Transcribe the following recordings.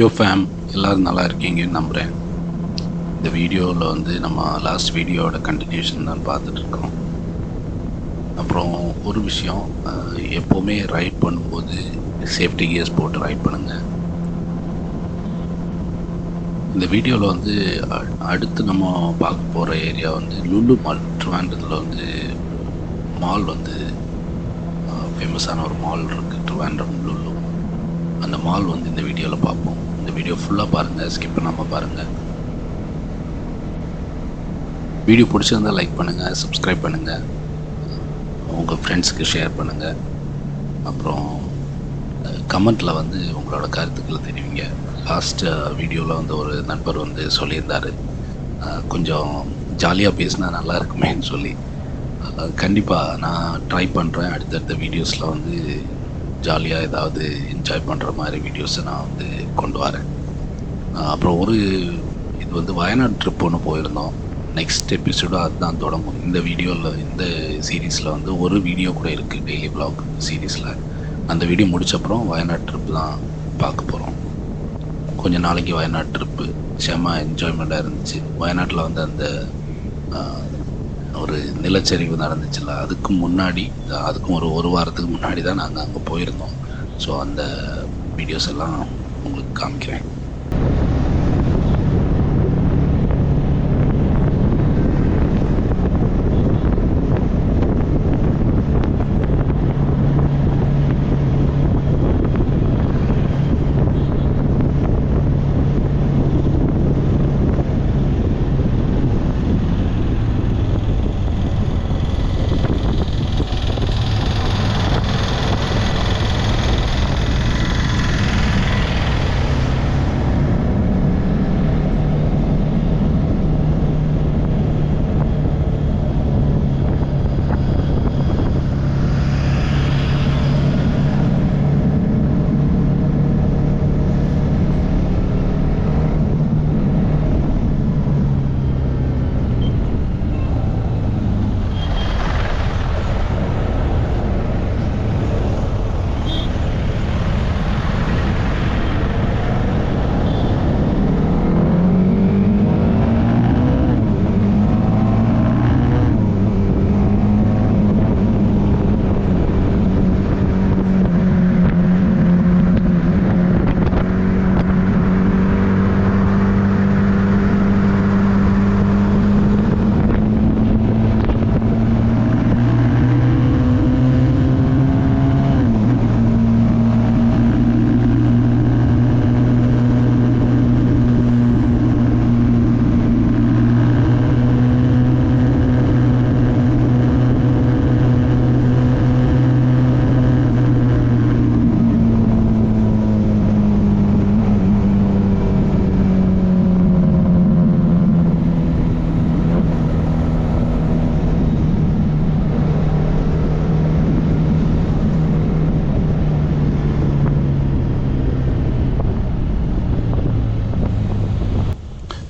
யோ fame, எல்லோரும் நல்லா இருக்கீங்கன்னு நம்புகிறேன். இந்த வீடியோவில் வந்து நம்ம லாஸ்ட் வீடியோவோட கண்டினியூஷன் தான் பார்த்துட்ருக்கோம். அப்புறம் ஒரு விஷயம், எப்போவுமே ரைட் பண்ணும்போது சேஃப்டி கியர்ஸ் போட்டு ரைட் பண்ணுங்கள். இந்த வீடியோவில் வந்து அடுத்து நம்ம பார்க்க போகிற ஏரியா வந்து லுலு மால். ட்ரிவாண்ட்ரத்தில் வந்து மால் வந்து ஃபேமஸான ஒரு மால் இருக்குது, ட்ரிவாண்ட்ரம் லுலு. அந்த மால் வந்து இந்த வீடியோவில் பார்ப்போம். இந்த வீடியோ ஃபுல்லாக பாருங்கள், ஸ்கிப் பண்ணாமல் பாருங்கள். வீடியோ பிடிச்சிருந்தால் லைக் பண்ணுங்கள், சப்ஸ்கிரைப் பண்ணுங்கள், உங்கள் ஃப்ரெண்ட்ஸுக்கு ஷேர் பண்ணுங்கள். அப்புறம் கமெண்ட்டில் வந்து உங்களோட கருத்துக்களை தெரிவிங்க. லாஸ்ட் வீடியோவில் வந்து ஒரு நண்பர் வந்து சொல்லியிருந்தார், கொஞ்சம் ஜாலியாக பேசினா நல்லா இருக்குமேன்னு சொல்லி. கண்டிப்பாக நான் ட்ரை பண்ணுறேன். அடுத்தடுத்த வீடியோஸில் வந்து ஜாலியாக ஏதாவது என்ஜாய் பண்ணுற மாதிரி வீடியோஸை நான் வந்து கொண்டு வரேன். அப்புறம் இது வந்து வயநாடு ட்ரிப் ஒன்று போயிருந்தோம். நெக்ஸ்ட் எபிசோடாக அதுதான் தொடங்கும். இந்த வீடியோவில், இந்த சீரீஸில் வந்து ஒரு வீடியோ கூட இருக்குது டெய்லி வ்ளாக் சீரீஸில். அந்த வீடியோ முடிச்சப்புறம் வயநாடு ட்ரிப் தான் பார்க்க போகிறோம். கொஞ்சம் நாளைக்கு வயநாடு ட்ரிப்பு செம்ம என்ஜாய்மெண்ட்டாக இருந்துச்சு. வயநாட்டில் வந்து அந்த ஒரு நிலச்சரிவு நடந்துச்சுல்ல, அதுக்கும் ஒரு வாரத்துக்கு முன்னாடி தான் நாங்கள் அங்கே போயிருந்தோம். ஸோ அந்த வீடியோஸ் எல்லாம் உங்களுக்கு காமிக்கிறேன்.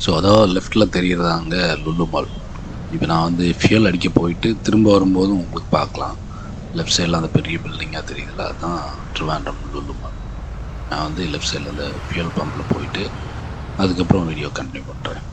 ஸோ அதாவது லெஃப்டில் தெரிகிறதாங்க லுலு மால். இப்போ நான் வந்து ஃபியூல் அடிக்க போயிட்டு திரும்ப வரும்போதும் உங்களுக்கு பார்க்கலாம். லெஃப்ட் சைடில் அந்த பெரிய பில்டிங்காக தெரியுதுல்ல, அதுதான் ட்ரிவாண்ட்ரம் லுலு மால். நான் வந்து லெஃப்ட் சைடில் அந்த ஃபியூல் பம்பில் போயிட்டு அதுக்கப்புறம் வீடியோ கண்டினியூ பண்ணுறேன்.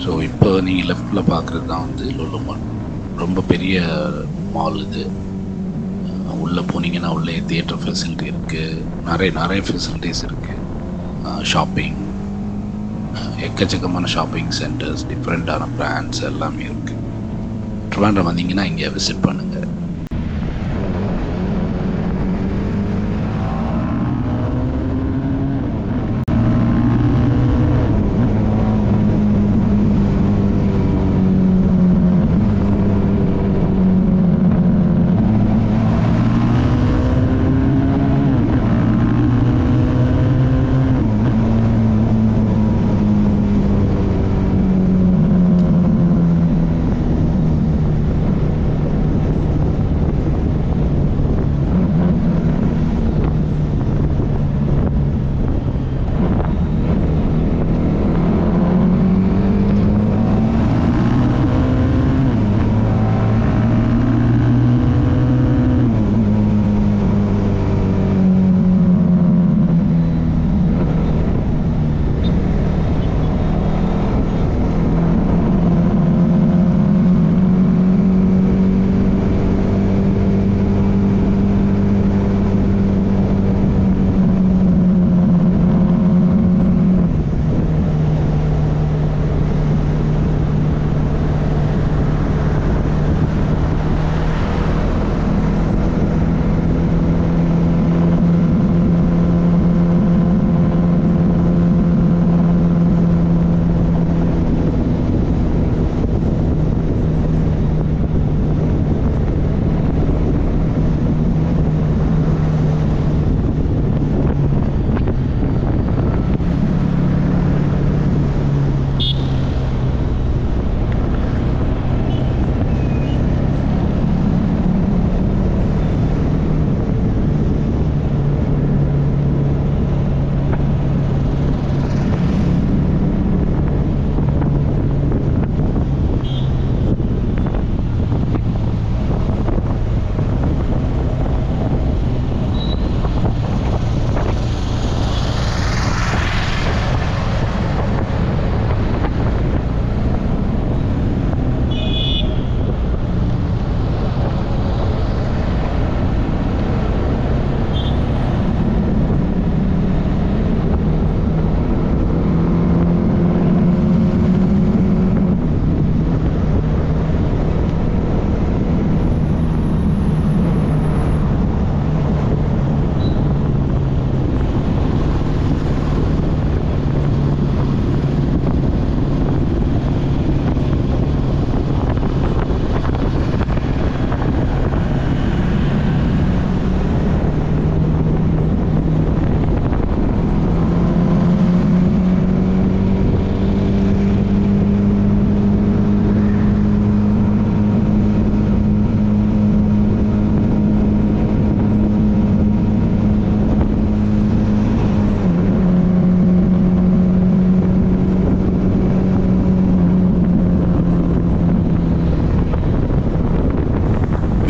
ஸோ இப்போ நீங்கள் லெஃப்டில் பார்க்குறது தான் வந்து லுலு மால். ரொம்ப பெரிய மால் இது. உள்ளே போனீங்கன்னா உள்ளே தியேட்டர் ஃபெசிலிட்டி இருக்குது, நிறைய ஃபெசிலிட்டிஸ் இருக்குது. ஷாப்பிங், எக்கச்சக்கமான ஷாப்பிங் சென்டர்ஸ், டிஃப்ரெண்ட்டான பிராண்ட்ஸ் எல்லாமே இருக்குது. ட்ரிவாண்ட்ரம் வந்தீங்கன்னா இங்கே விசிட் பண்ணுங்கள்.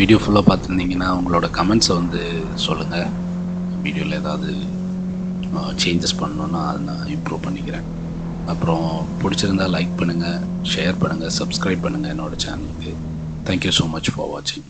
வீடியோ ஃபுல்லாக பார்த்துருந்தீங்கன்னா உங்களோட கமெண்ட்ஸை வந்து சொல்லுங்கள். வீடியோவில் ஏதாவது சேஞ்சஸ் பண்ணணுன்னா அதை நான் இம்ப்ரூவ் பண்ணிக்கிறேன். அப்புறம் பிடிச்சிருந்தால் லைக் பண்ணுங்கள், ஷேர் பண்ணுங்கள், சப்ஸ்கிரைப் பண்ணுங்கள் என்னோடய சேனலுக்கு. தேங்க்யூ ஸோ மச் ஃபார் வாட்சிங்.